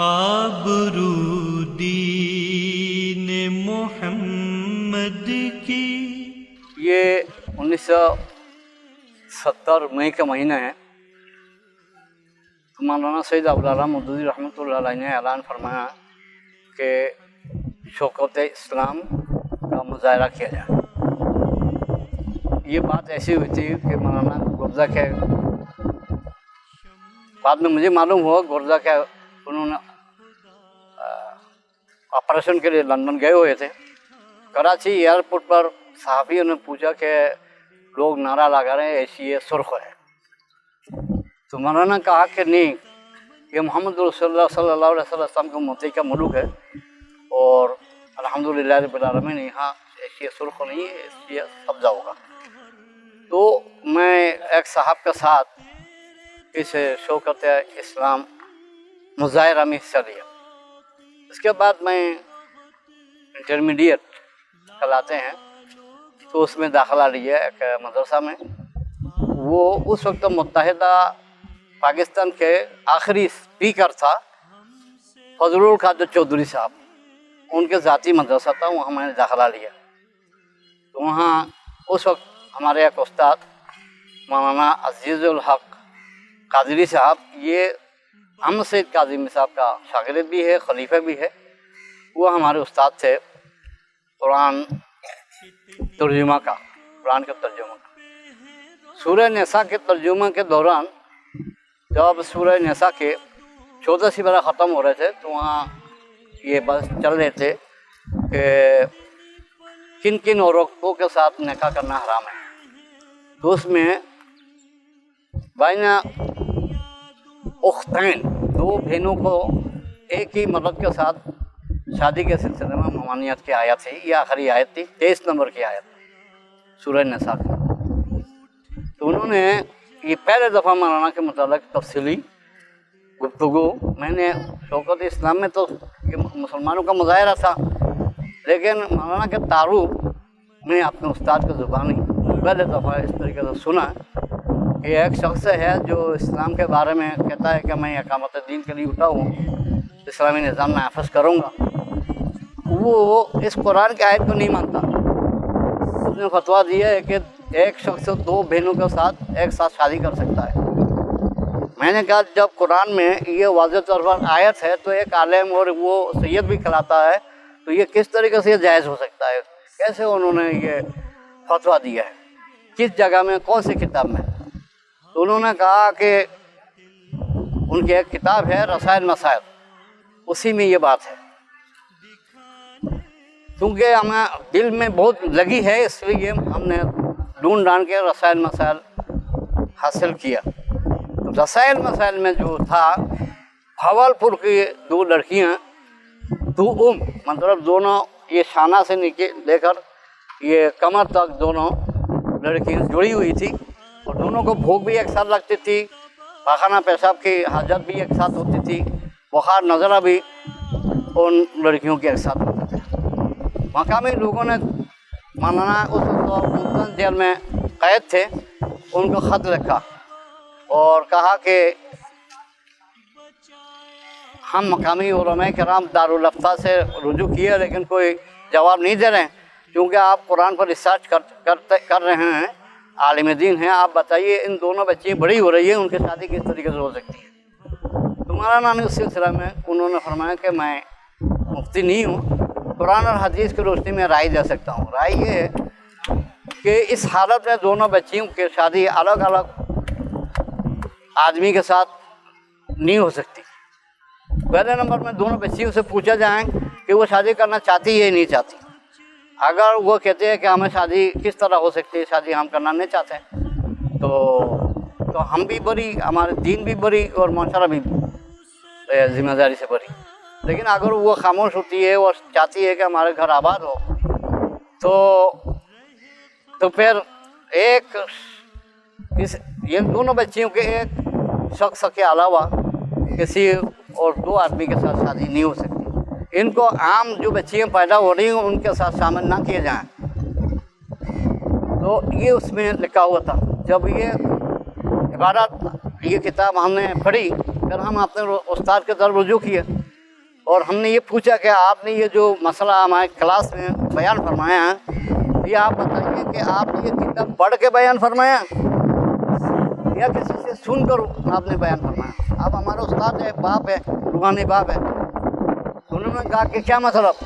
आबरू दीन मोहम्मद की। ये 1970 मई का महीना है। तो मौलाना सैयद अब्दुल्लाह मौदूदी रहमतुल्लाह अलैह ने ऐलान फरमाया कि शौकत इस्लाम का मुजाहरा किया जाए। ये बात ऐसी हुई थी कि मौलाना गुर्दा के बाद में मुझे मालूम हुआ गुर्दा के उन्होंने ऑपरेशन के लिए लंदन गए हुए थे। कराची एयरपोर्ट पर सहाफ़ियों ने पूछा कि लोग नारा लगा रहे हैं ऐसी ये सुर्ख है। तो मौलाना कहा कि नहीं, ये मोहम्मद रसूलुल्लाह सल्लल्लाहु अलैहि वसल्लम के मोती का मुल्क है और अल्हम्दुलिल्लाह रब्बिल आलमीन यहाँ ऐसी सुर्ख नहीं है, ऐसी सब्ज़ा होगा। तो मैं एक साहब के साथ इस शौकत इस्लाम मुजाहरा में हिस्सा लिया। इसके बाद मैं इंटरमीडिएट कहलाते हैं तो उसमें दाखिला लिया एक मदरसा में। वो उस वक्त मुत्तहिदा पाकिस्तान के आखिरी स्पीकर था फजलुल कादिर चौधरी साहब, उनके ज़ाती मदरसा था, वहाँ मैंने दाखिला लिया। तो वहाँ उस वक्त हमारे एक उस्ताद मौलाना अजीज़ुल हक कादरी साहब, ये हम सैयद काज़िमी साहब का शागिर्द भी है, खलीफा भी है, वो हमारे उस्ताद थे कुरान तर्जुमा का, कुरान के तर्जुमा का। सूरह निसा के तर्जुमा के दौरान जब सूरह निसा के 14 सिपरा ख़त्म हो रहे थे तो वहाँ ये बस चल रहे थे कि किन किन औरतों के साथ निकाह करना हराम है। तो उसमें बाइना उख्तैन, दो बहनों को एक ही मर्द के साथ शादी के सिलसिले में ममानियत की आयत थी। ये आखिरी आयत थी, 23 नंबर की आयत सूरह निसा की। तो उन्होंने ये पहले दफ़ा मौलाना के मुतालिक तफसीली गुफ्तगू, मैंने शौकत इस्लाम में तो ये मुसलमानों का मुजाहरा था, लेकिन मौलाना के तारुफ में अपने उस्ताद की ज़ुबानी पहले दफ़ा इस तरीके से सुना कि एक शख्स है जो इस्लाम के बारे में कहता है कि मैं इकामत दीन के लिए उठा हूँ, इस्लामी निज़ाम नाफिज करूँगा। वो इस कुरान की आयत को नहीं मानता। उसने फतवा दिया है कि एक शख्स दो बहनों के साथ एक साथ शादी कर सकता है। मैंने कहा जब कुरान में ये वाज़ेह तौर पर आयत है तो एक आलिम और वो सैयद भी कहलाता है, तो ये किस तरीके से जायज़ हो सकता है? कैसे उन्होंने ये फतवा दिया है, किस जगह में, कौन सी किताब में? तो उन्होंने कहा कि उनकी एक किताब है रसायल मसाइल, उसी में ये बात है। क्योंकि हमें दिल में बहुत लगी है इसलिए हमने ढूंढ ढांड के रसायल मसाइल हासिल किया। तो रसायल मसाइल में जो था, भावलपुर की दो लड़कियां, दो मतलब दोनों ये शाना से नीचे लेकर ये कमर तक दोनों लड़कियां जुड़ी हुई थी और दोनों को भूख भी एक साथ लगती थी, पाखाना पेशाब की हाजत भी एक साथ होती थी, बुखार नज़रा भी उन लड़कियों के एक साथ होते थे। मकामी लोगों ने मौलाना उस वक्त जेल में कैद थे, उनको ख़त लिखा और कहा कि हम मकामी उलमा किराम दारुल अफ्ता से रुजू किए लेकिन कोई जवाब नहीं दे रहे हैं, क्योंकि आप कुरान पर रिसर्च कर रहे हैं, आलिम दीन हैं, आप बताइए इन दोनों बच्चियाँ बड़ी हो रही है, उनकी शादी किस तरीके से हो सकती है? तो मौलाना ने उस सिलसिले में उन्होंने फरमाया कि मैं मुफ्ती नहीं हूँ, कुरान और हदीस की रोशनी में राय दे सकता हूँ। राय ये है कि इस हालत में दोनों बच्चियों की शादी अलग अलग आदमी के साथ नहीं हो सकती। पहले नंबर में दोनों बच्चियों से पूछा जाए कि वो शादी करना चाहती है या नहीं चाहती। अगर वो कहते हैं कि हमें शादी किस तरह हो सकती है, शादी हम करना नहीं चाहते, तो हम भी बरी, हमारे दीन भी बरी और माशरा भी जिम्मेदारी से बरी। लेकिन अगर वो खामोश होती है और चाहती है कि हमारे घर आबाद हो, तो फिर ये दोनों बच्चियों के एक शख्स के अलावा किसी और दो आदमी के साथ शादी नहीं हो सकती। इनको आम जो बच्चियाँ पैदा हो रही हैं उनके साथ शामिल ना किए जाएं। तो ये उसमें लिखा हुआ था। जब ये इबारत, ये किताब हमने पढ़ी, फिर हम अपने उस्ताद के तरफ रुजू किए اور ہم نے یہ پوچھا کہ آپ نے یہ جو مسئلہ ہمارے کلاس میں بیان فرمایا ہے، یہ آپ بتائیے کہ آپ نے یہ کتاب پڑھ کے بیان فرمایا یا کسی سے سن کر آپ نے بیان فرمایا؟ آپ ہمارے استاد ہے، باپ ہے، روحانی باپ ہے۔ انہوں نے کہا کہ کیا مطلب؟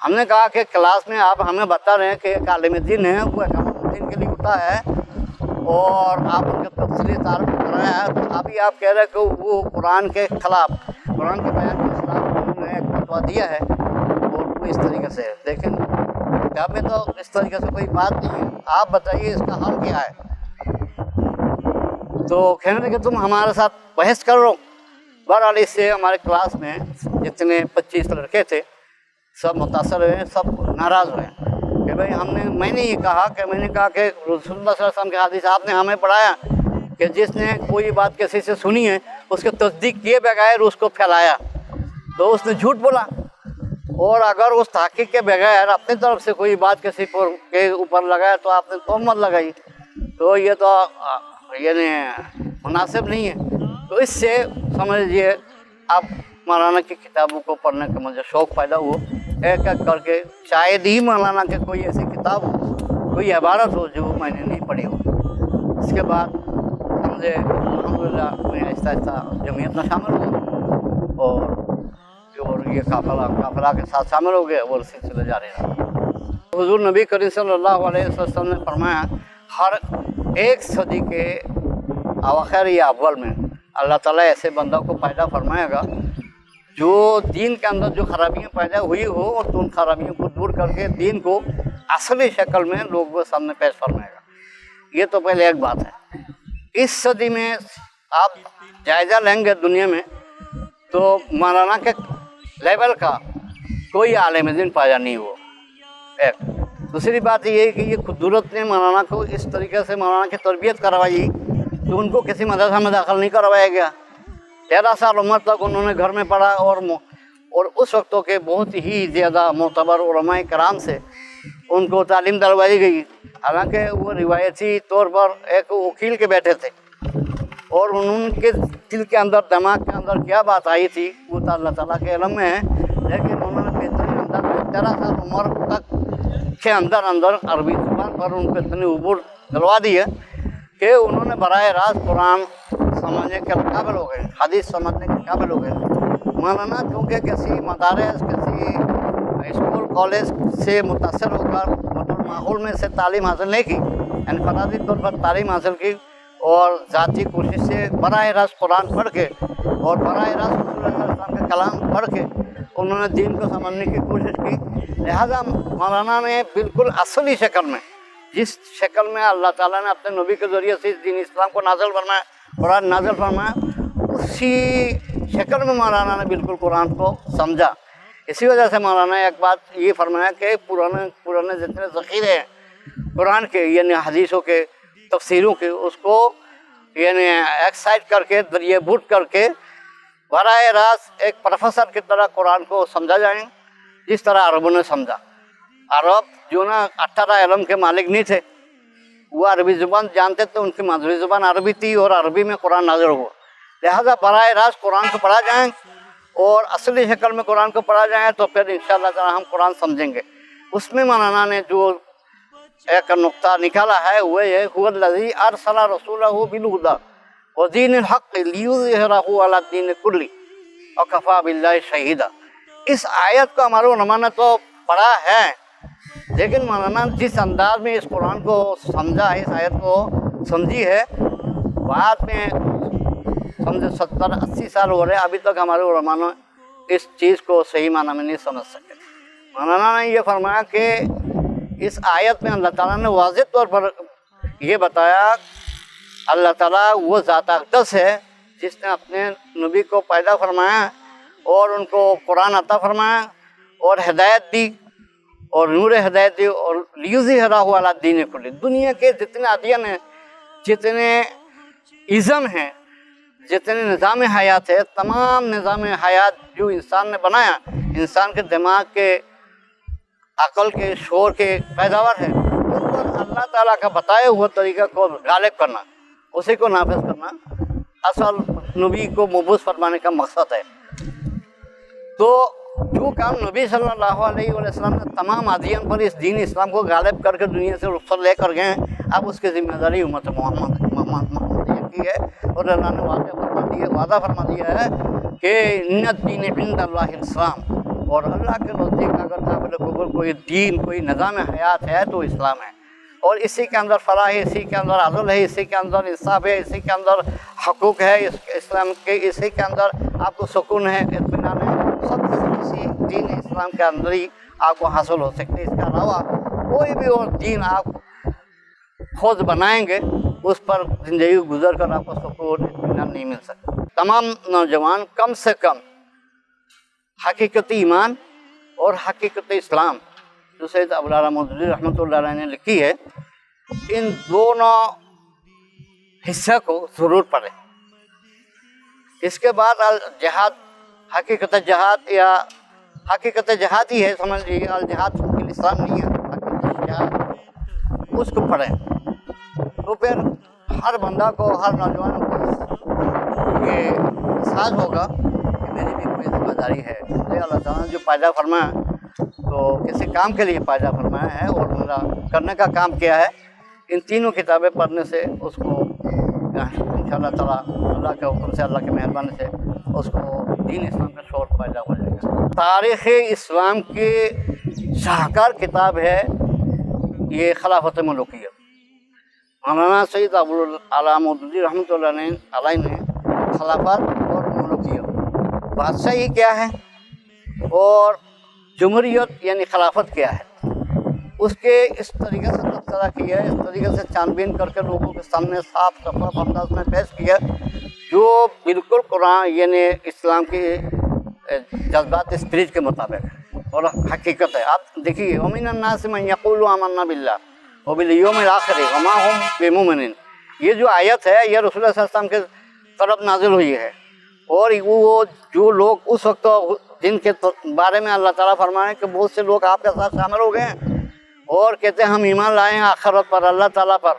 ہم نے کہا کہ کلاس میں آپ ہمیں بتا رہے ہیں کہ ایک عالم دین ہے، وہ احکام الدین کے لیے ہوتا ہے، اور آپ ان کا تفصیلی تعارف کرایا ہے، تو ابھی آپ کہہ رہے ہیں کہ وہ قرآن کے خلاف، قرآن کے بیان کے خلاف انہوں نے ایک فتویٰ دیا ہے اور وہ اس طریقے سے ہے۔ لیکن کتاب میں تو اس طریقے سے کوئی بات نہیں ہے، آپ بتائیے اس کا حل کیا ہے؟ تو کہنے لگے تم ہمارے ساتھ بحث کر رہو۔ بہرحال اس سے ہمارے کلاس میں جتنے 25 لڑکے تھے سب متاثر ہوئے، سب ناراض ہوئے کہ بھائی میں نے یہ کہا کہ رسول اللہ صلی اللہ علیہ وسلم کے حدیث آپ نے ہمیں پڑھایا کہ جس نے کوئی بات کسی سے سنی ہے اس کی تصدیق کیے بغیر اس کو پھیلایا تو اس نے جھوٹ بولا، اور اگر اس تحقیق کے بغیر اپنی طرف سے کوئی بات کسی کے اوپر لگایا تو آپ نے تہمت لگائی، تو یہ تو یعنی مناسب نہیں ہے۔ تو اس سے سمجھ لیجیے اب مولانا کی کتابوں کو پڑھنے کا مجھے شوق پیدا ہوا، ایک ایک کر کے شاید ہی مولانا کی کوئی ایسی کتاب ہو، کوئی عبارت ہو جو میں نے نہیں پڑھی ہو۔ اس کے بعد مجھے الحمدللہ میں آہستہ آہستہ جمعیت میں شامل ہوا اور یہ قافلہ کے ساتھ شامل ہو گئے اور سلسلہ جاری رہا۔ حضور نبی کریم صلی اللہ علیہ وسلم نے فرمایا ہر ایک صدی کے اواخر یا اول میں اللہ تعالیٰ ایسے بندہ کو پیدا فرمائے گا جو دین کے اندر جو خرابیاں پیدا ہوئی ہو اور تو ان خرابیوں کو دور کر کے دین کو اصلی شکل میں لوگوں کے سامنے پیش فرمائے گا۔ یہ تو پہلے ایک بات ہے۔ اس صدی میں آپ جائزہ لیں گے دنیا میں تو مولانا کے لیول کا کوئی عالم دین پایا نہیں ہوا۔ ایک دوسری بات یہ ہے کہ یہ قدرت نے مولانا کو اس طریقے سے مولانا کی تربیت کروائی تو ان کو کسی مدرسہ میں داخل نہیں کروایا گیا۔ 13 سال عمر تک انہوں نے گھر میں پڑھا اور اس وقتوں کے بہت ہی زیادہ معتبر علماء کرام سے ان کو تعلیم دلوائی گئی، حالانکہ وہ روایتی طور پر ایک وکیل کے بیٹے تھے اور ان کے دل کے اندر دماغ کے اندر کیا بات آئی تھی وہ تو اللہ تعالیٰ کے علم میں ہے، لیکن انہوں نے بہترین اندر 13 سال عمر تک کے اندر عربی زبان پر ان کو اتنی عبور دلوا دی ہے کہ انہوں نے براہ راست قرآن سمجھنے کے قابل ہو گئے، حدیث سمجھنے کے قابل ہو گئے۔ مولانا کیونکہ کسی مدارس کسی اسکول کالج سے متاثر ہو کر ماحول میں سے تعلیم حاصل نہیں کی، انفرادی طور پر تعلیم حاصل کی اور ذاتی کوشش سے براہ راست قرآن پڑھ کے اور براہ راست رسول اللہ صلی اللہ علیہ وسلم کا کلام پڑھ کے انہوں نے دین کو سمجھنے کی کوشش کی۔ لہذا مولانا نے بالکل اصلی شکل میں جس شکل میں اللہ تعالیٰ نے اپنے نبی کے ذریعے سے دین اسلام کو نازل فرمایا، قرآن نازل فرمایا، اسی شکل میں مولانا نے بالکل قرآن کو سمجھا۔ اسی وجہ سے مولانا نے ایک بات یہ فرمایا کہ پرانے جتنے ذخیرے ہیں قرآن کے یعنی حدیثوں کے تفسیروں کے اس کو یعنی ایک سائڈ کر کے دریا بوٹ کر کے براہ راست ایک پروفیسر کی طرح قرآن کو سمجھا جائیں جس طرح عربوں نے سمجھا۔ عرب جو نا 18 علم کے مالک نہیں تھے، وہ عربی زبان جانتے تھے، ان کی مادری زبان عربی تھی اور عربی میں قرآن نازل ہوا، لہذا براہ راست قرآن کو پڑھا جائیں اور اصلی شکل میں قرآن کو پڑھا جائیں تو پھر انشاءاللہ تعالی ہم قرآن سمجھیں گے۔ اس میں مولانا نے جو ایک نقطہ نکالا ہے وہ یہ هو الذی ارسل رسولہ بالہدی ودین الحق لیظہرہ علی الدین کلہ وکفی باللہ شہیدا۔ اس آیت کو ہمارے علماء نے تو پڑھا ہے، لیکن مولانا جس انداز میں اس قرآن کو سمجھا، اس آیت کو سمجھی ہے، بعد میں سمجھے 70-80 سال ہو رہے ابھی تک ہمارے علماء نے اس چیز کو صحیح معنی میں نہیں سمجھ سکے۔ مولانا نے یہ فرمایا کہ اس آیت میں اللہ تعالیٰ نے واضح طور پر یہ بتایا اللہ تعالیٰ وہ ذات اقدس ہے جس نے اپنے نبی کو پیدا فرمایا اور ان کو قرآن عطا فرمایا اور ہدایت دی اور نور ہدایت دی اور لیظہرہ علی الدین کلہ۔ دنیا کے جتنے ادیان ہیں، جتنے ازم ہیں، جتنے نظام حیات ہے، تمام نظام حیات جو انسان نے بنایا، انسان کے دماغ کے عقل کے شعور کے پیداوار ہے، ان پر اللہ تعالیٰ کا بتایا ہوا طریقہ کو غالب کرنا، اسی کو نافذ کرنا اصل نبی کو مبعوث فرمانے کا مقصد ہے۔ تو जो काम नबी सल्लल्लाहु अलैहि वसल्लम ने तमाम आदियन पर इस दीन इस्लाम को गालिब करके दुनिया से रुखसत ले कर गए हैं, अब उसकी जिम्मेदारी उम्मत मोहम्मद की है। और अल्लाह ने वादा फरमा दिया है कि इन्न दीन इंदल्लाहिल इस्लाम, और अल्लाह के नज़दीक अगर काबिल कोई दीन कोई निज़ाम हयात है तो इस्लाम है। और इसी के अंदर फलाह है, इसी के अंदर अदल है, इसी के अंदर इंसाफ है, इसी के अंदर हकूक़ है इस्लाम के, इसी के अंदर आपको सुकून है, इत्मीनान है, सब इसी दीन इस्लाम के अंदर ही आपको हासिल हो सकते हैं। इसके अलावा कोई भी और दीन आप खुद बनाएंगे उस पर ज़िंदगी गुजर कर आपको सुकून इत्मीनान नहीं मिल सकता। तमाम नौजवान कम से कम हकीकत ईमान और हकीकत इस्लाम जो सैयद अबुल मौदूदी रहमतुल्लाह अलैह ने लिखी है, इन दोनों हिस्से को ज़रूर पढ़ें। इसके बाद अल जहाद, हकीकत जहाद या हकीकत जहाद ही है, समझ लीजिए, अल जहाद फिल इस्लाम नहीं है, हकीकत जहाद, उसको पढ़ें। तो फिर हर बंदा को, हर नौजवान को ये एहसास होगा कि मेरी भी कोई जिम्मेदारी है। अल्लाह ताला जो पैदा फरमाया तो किसी काम के लिए पैदा फरमाया है, और मेरा करने का काम क्या है, इन तीनों किताबें पढ़ने से उसको इंशाअल्लाह ताला अल्लाह के हुक्म से, अल्लाह की मेहरबानी से उसको दीन इस्लाम का शौक़ पैदा हो जाएगा। तारीख़ इस्लाम की शाहकार किताब है ये खिलाफत मलूकियत। मौलाना सैयद अबुल आला मौदूदी रहमतुल्लाह अलैह ने खिलाफत और मलूकियत, बादशाही क्या है और जमहूरियत यानी खिलाफत क्या है, उसके इस तरीके से तबसरा किया, इस तरीके से छानबीन करके लोगों के सामने साफ शफाफ अंदाज में पेश किया जो बिल्कुल कुरान यानी इस्लाम के जज्बात स्पिरिट के मुताबिक और हकीकत है। आप देखिए, वमिनन नास मन यक़ूलु आमन्ना बिल्लाह व बिल यौमिल आखिर व मा हुम बिमुमिनीन, ये जो आयत है ये रसूल सल्लल्लाहु अलैहि वसल्लम के तरफ नाजिल हुई है। और वो जो लोग उस वक्त जिनके बारे में अल्लाह ताला फरमाए कि बहुत से लोग आपके साथ शामिल हो गए हैं और कहते हैं हम ईमान लाए हैं आखिरत पर, अल्लाह ताला पर,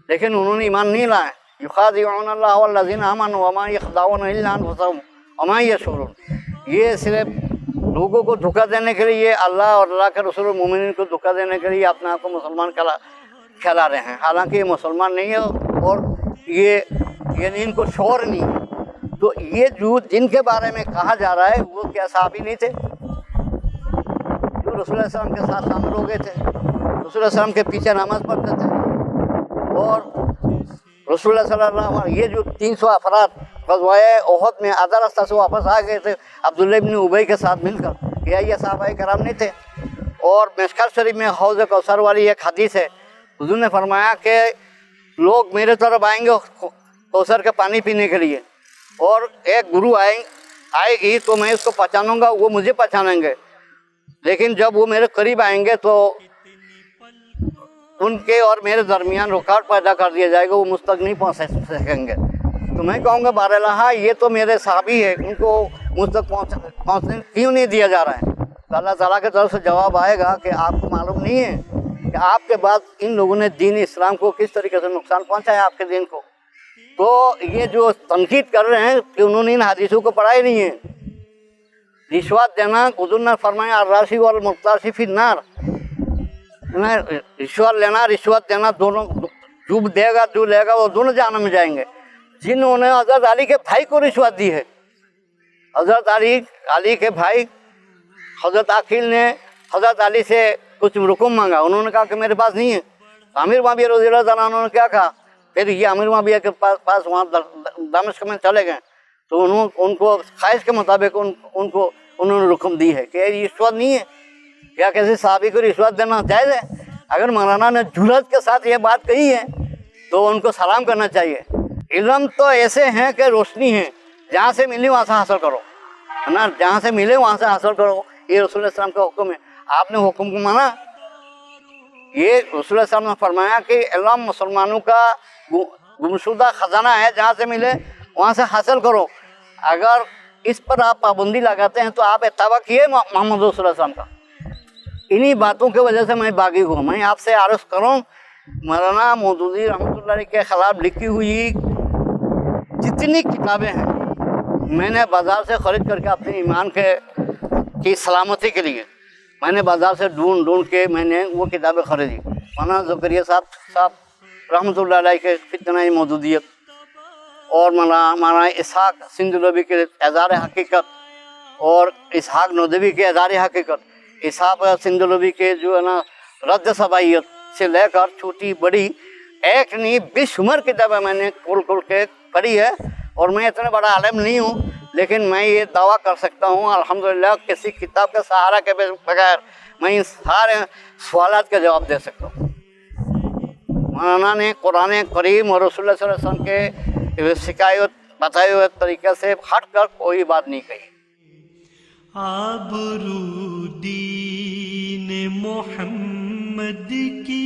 लेकिन उन्होंने ईमान नहीं लाए। युखादिऊन अल्लाह वल्लज़ीना आमनू वमा यख़दाऊन इल्ला अनफुसहुम वमा यशऊरून, ये सिर्फ लोगों को धोखा देने के लिए, अल्लाह और अल्लाह के रसूल और मोमिनीन को धोखा देने के लिए अपने आप को मुसलमान कहला रहे हैं, हालांकि ये मुसलमान नहीं है और ये यानी इनको शौर नहीं है। तो ये जो जिनके बारे में कहा जा रहा है वो क्या सहाबी नहीं थे जो रसूल सल्लल्लाहु अलैहि वसल्लम के साथ शामिल हो गए थे, रसूल सल्लल्लाहु अलैहि वसल्लम के पीछे नमाज पढ़ते थे, और रसूल सल्लल्लाहु अलैहि वसल्लम ये जो 300 अफराद ग़ज़वाए उहद में आधा रास्ता से वापस आ गए थे अब्दुल्लाह इब्न उबई के साथ मिलकर, ये सहाबाए कराम नहीं थे। और मिशकात शरीफ में हौज़ कौसर वाली एक हदीस है, हुज़ूर ने फरमाया कि लोग मेरे तरफ आएंगे कौसर के पानी पीने के लिए, और एक गुरु आएगी तो मैं उसको पहचानूंगा, वो मुझे पहचानेंगे, लेकिन जब वो मेरे करीब आएंगे तो उनके और मेरे दरमियान रुकावट पैदा कर दिया जाएगा, वो मुझ तक नहीं पहुँच सकेंगे। तो मैं कहूँगा बारहा ये तो मेरे साहबी है, उनको मुझ तक पहुँचने क्यों नहीं दिया जा रहा है। तो अल्लाह ताला की तरफ से जवाब आएगा कि आपको मालूम नहीं है कि आपके बाद इन लोगों ने दीन इस्लाम को किस तरीके से नुकसान पहुँचाया आपके दीन को। तो ये जो तनकीद कर रहे हैं कि उन्होंने इन हदीसों को पढ़ा ही नहीं है। रिश्वत देना, हुज़ूर ने फरमाया अर्राशी वल मुर्ताशी फिन्नार, रिश्वत लेना रिश्वत देना दोनों, जो देगा जो लेगा वो दोनों जहन्नम में जाएंगे। जिन्होंने हज़रत अली के भाई को रिश्वत दी है, हज़रत अली के भाई हज़रत अकील ने हज़रत अली से कुछ रुकम मांगा, उन्होंने कहा कि मेरे पास नहीं है। आमिर माविया रज़ियल्लाहु अन्हु उन्होंने क्या कहा, फिर ये आमिर माविया के पास वहाँ दमिश्क में चले गए, तो उनको ख्वाहिश के मुताबिक उनको उन्होंने रुकम दी है कि रिश्वत नहीं है। क्या किसी साहबी को रिश्वत देना जायज़ है? अगर मौलाना ने जुरत के साथ ये बात कही है तो उनको सलाम करना चाहिए। इल्म तो ऐसे हैं कि रोशनी है, जहाँ से मिली वहाँ से हासिल करो, है ना, जहाँ से मिले वहाँ से हासिल करो, ये रसूल सल्लल्लाहु अलैहि वसल्लम का हुक्म है। आपने हुक्म को माना, ये रसूल सल्लल्लाहु अलैहि वसल्लम ने फरमाया कि इल्म मुसलमानों का गुमशुदा ख़जाना है, जहाँ से मिले वहाँ से हासिल करो। अगर इस पर आप पाबंदी लगाते हैं तो आप इत्तबा किए मोहम्मद सल्लल्लाहु अलैहि वसल्लम का। इन्हीं बातों की वजह से मैं बागी हूँ। मैं आपसे अर्ज़ करूँ, मौलाना मौदूदी रहमतुल्लाह के ख़िलाफ़ लिखी हुई जितनी किताबें हैं मैंने बाज़ार से ख़रीद करके अपने ईमान के की सलामती के लिए मैंने बाजार से ढूंढ के मैंने वो किताबें खरीदी। मौलाना ज़करिया साहब रहमतुल्लाह अलैह के फितना मौजूदियत और मौलाना इसहाक सिंधुलवी के एज़ार हकीकत और इसहाक नदवी के एज़ार हकीकत, इसहाक सिंधुलवी के जो है ना रद्द सबाइयत से लेकर छोटी बड़ी एक नहीं 20 उम्र किताबें मैंने खोल के पढ़ी है। और मैं इतना बड़ा आलिम नहीं हूँ, लेकिन मैं ये दावा कर सकता हूँ अल्हम्दुलिल्लाह किसी किताब के सहारा के बगैर मैं इन सारे सवालात का जवाब दे सकता हूँ। मौलाना ने कुरान करीम और रसूलुल्लाह सल्लल्लाहु अलैहि वसल्लम के शिकायत बताए हुए तरीके से हट कर कोई बात नहीं कही। आबरू दीन मोहम्मद की